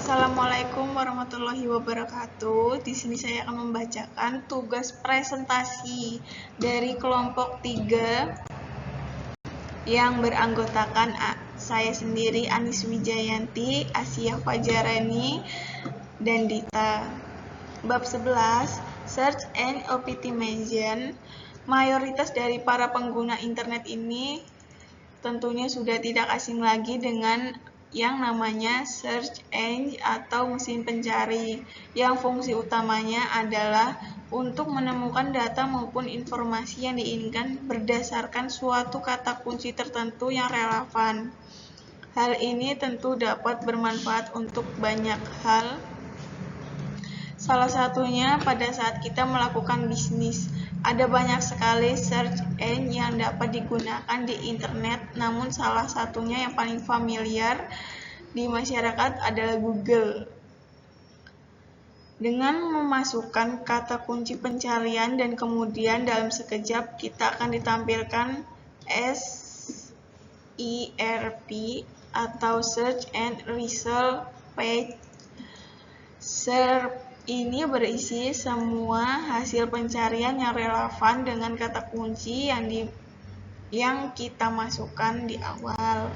Assalamualaikum warahmatullahi wabarakatuh. Di sini saya akan membacakan tugas presentasi dari kelompok 3 yang beranggotakan saya sendiri, Anis Wijayanti, Asia Fajarani, dan Dita. Bab 11, Search and Optimization. Mayoritas dari para pengguna internet ini tentunya sudah tidak asing lagi dengan yang namanya search engine atau mesin pencari, yang fungsi utamanya adalah untuk menemukan data maupun informasi yang diinginkan berdasarkan suatu kata kunci tertentu yang relevan. Hal ini tentu dapat bermanfaat untuk banyak hal. Salah satunya pada saat kita melakukan bisnis. Ada banyak sekali search engine yang dapat digunakan di internet, namun salah satunya yang paling familiar di masyarakat adalah Google. Dengan memasukkan kata kunci pencarian dan kemudian dalam sekejap kita akan ditampilkan SERP atau Search and Result Page. SERP ini berisi semua hasil pencarian yang relevan dengan kata kunci yang kita masukkan di awal.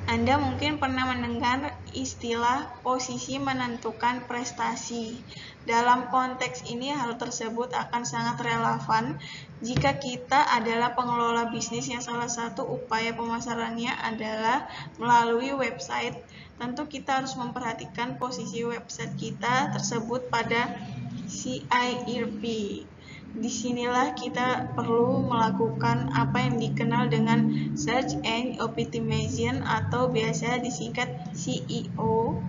Anda mungkin pernah mendengar istilah posisi menentukan prestasi. Dalam konteks ini, hal tersebut akan sangat relevan jika kita adalah pengelola bisnis yang salah satu upaya pemasarannya adalah melalui website. Tentu kita harus memperhatikan posisi website kita tersebut pada SERP. Disinilah kita perlu melakukan apa yang dikenal dengan Search and Optimization atau biasa disingkat SEO.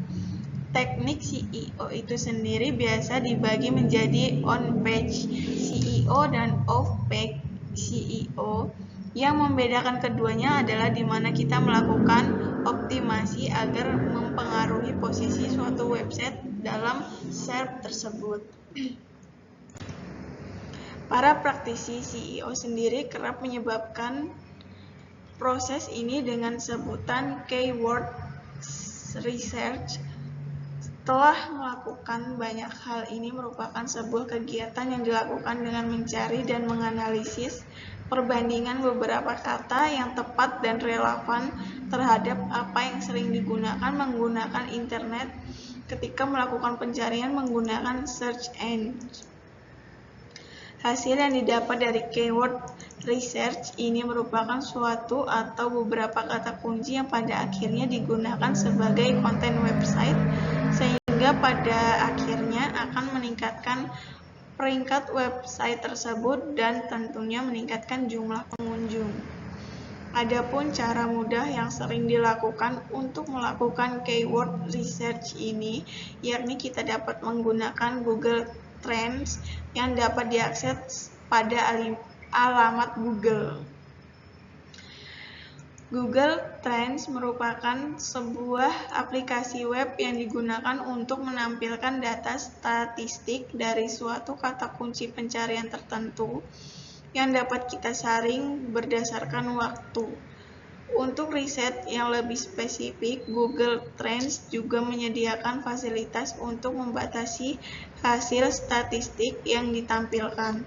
Teknik SEO itu sendiri biasa dibagi menjadi on-page SEO dan off-page SEO. Yang membedakan keduanya adalah di mana kita melakukan optimasi agar mempengaruhi posisi suatu website dalam SERP tersebut. Para praktisi SEO sendiri kerap menyebabkan proses ini dengan sebutan keyword research. Setelah melakukan banyak hal, ini merupakan sebuah kegiatan yang dilakukan dengan mencari dan menganalisis perbandingan beberapa kata yang tepat dan relevan terhadap apa yang sering digunakan menggunakan internet ketika melakukan pencarian menggunakan search engine. Hasil yang didapat dari keyword research ini merupakan suatu atau beberapa kata kunci yang pada akhirnya digunakan sebagai konten website, sehingga pada akhirnya akan meningkatkan peringkat website tersebut dan tentunya meningkatkan jumlah pengunjung. Adapun cara mudah yang sering dilakukan untuk melakukan keyword research ini, yakni kita dapat menggunakan Google Trends yang dapat diakses pada alamat Google. Google Trends merupakan sebuah aplikasi web yang digunakan untuk menampilkan data statistik dari suatu kata kunci pencarian tertentu yang dapat kita saring berdasarkan waktu. Untuk riset yang lebih spesifik, Google Trends juga menyediakan fasilitas untuk membatasi hasil statistik yang ditampilkan.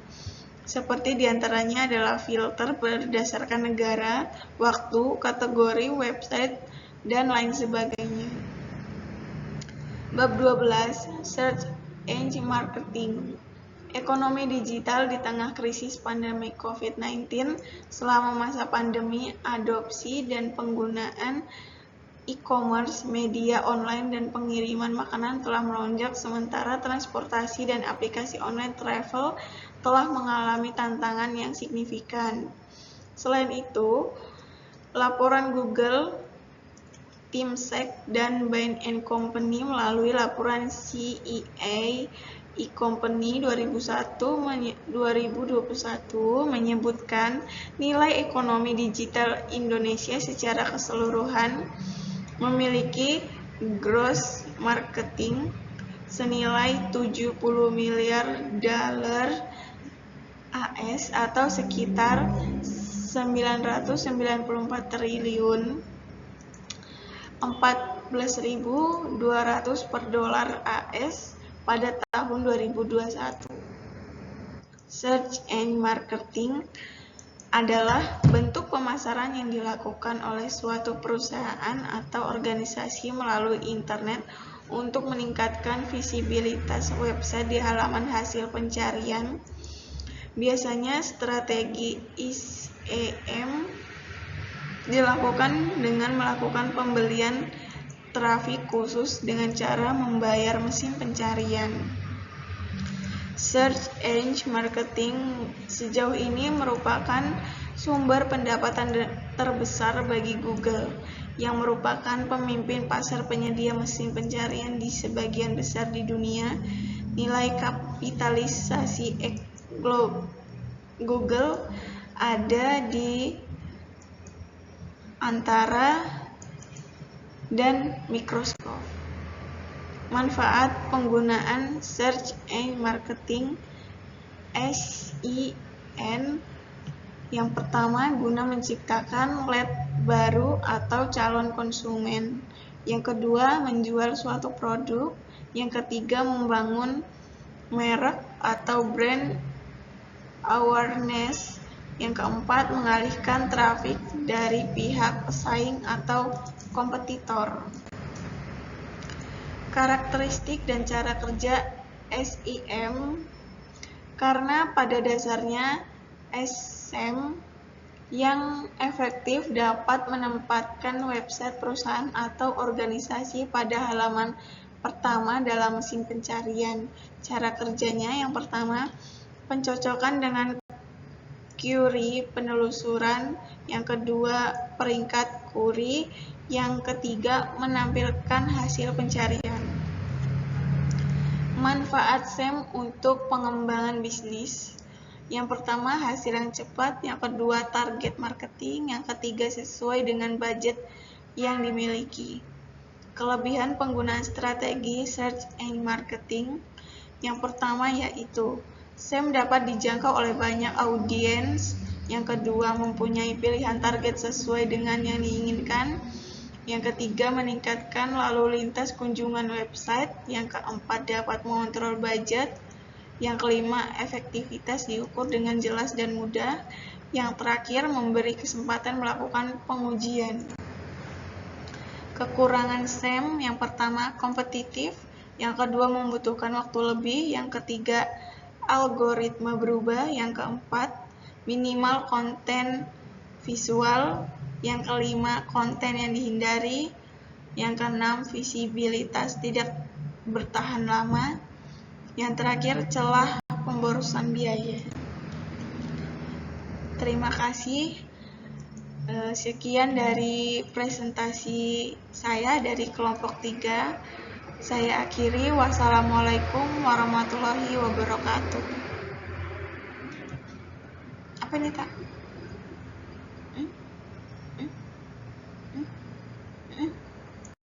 Seperti diantaranya adalah filter berdasarkan negara, waktu, kategori, website, dan lain sebagainya. Bab 12, Search Engine Marketing. Ekonomi digital di tengah krisis pandemi COVID-19. Selama masa pandemi, adopsi dan penggunaan e-commerce, media online, dan pengiriman makanan telah melonjak, sementara transportasi dan aplikasi online travel telah mengalami tantangan yang signifikan. Selain itu, laporan Google, Teamsec, dan Bain & Company melalui laporan CEA e-Company 2021 menyebutkan nilai ekonomi digital Indonesia secara keseluruhan memiliki gross marketing senilai 70 miliar dolar AS atau sekitar 994 triliun 14.200 per dolar AS pada tahun 2021. Search and marketing adalah bentuk pemasaran yang dilakukan oleh suatu perusahaan atau organisasi melalui internet untuk meningkatkan visibilitas website di halaman hasil pencarian. Biasanya strategi SEM dilakukan dengan melakukan pembelian trafik khusus dengan cara membayar mesin pencarian. Search engine marketing sejauh ini merupakan sumber pendapatan terbesar bagi Google, yang merupakan pemimpin pasar penyedia mesin pencarian di sebagian besar di dunia. Nilai kapitalisasi Google ada di antara dan Microsoft. Manfaat penggunaan Search and Marketing (SEM). Yang pertama, guna menciptakan lead baru atau calon konsumen. Yang kedua, menjual suatu produk. Yang ketiga, membangun merek atau brand awareness. Yang keempat, mengalihkan trafik dari pihak pesaing atau kompetitor. Karakteristik dan cara kerja SEM. Karena pada dasarnya SEM yang efektif dapat menempatkan website perusahaan atau organisasi pada halaman pertama dalam mesin pencarian. Cara kerjanya yang pertama, pencocokan dengan query penelusuran. Yang kedua, peringkat query. Yang ketiga, menampilkan hasil pencarian. Manfaat SEM untuk pengembangan bisnis. Yang pertama, hasil yang cepat. Yang kedua, target marketing. Yang ketiga, sesuai dengan budget yang dimiliki. Kelebihan penggunaan strategi search and marketing. Yang pertama yaitu SEM dapat dijangkau oleh banyak audiens. Yang kedua, mempunyai pilihan target sesuai dengan yang diinginkan. Yang ketiga, meningkatkan lalu lintas kunjungan website. Yang keempat, dapat mengontrol budget. Yang kelima, efektivitas diukur dengan jelas dan mudah. Yang terakhir, memberi kesempatan melakukan pengujian. Kekurangan SEM, yang pertama, kompetitif. Yang kedua, membutuhkan waktu lebih. Yang ketiga, algoritma berubah. Yang keempat, minimal konten visual. Yang kelima, konten yang dihindari. Yang keenam, visibilitas tidak bertahan lama. Yang terakhir, celah pemborosan biaya. Terima kasih. Sekian dari presentasi saya dari kelompok 3. Saya akhiri. Wassalamualaikum warahmatullahi wabarakatuh. Apa ini, Tak?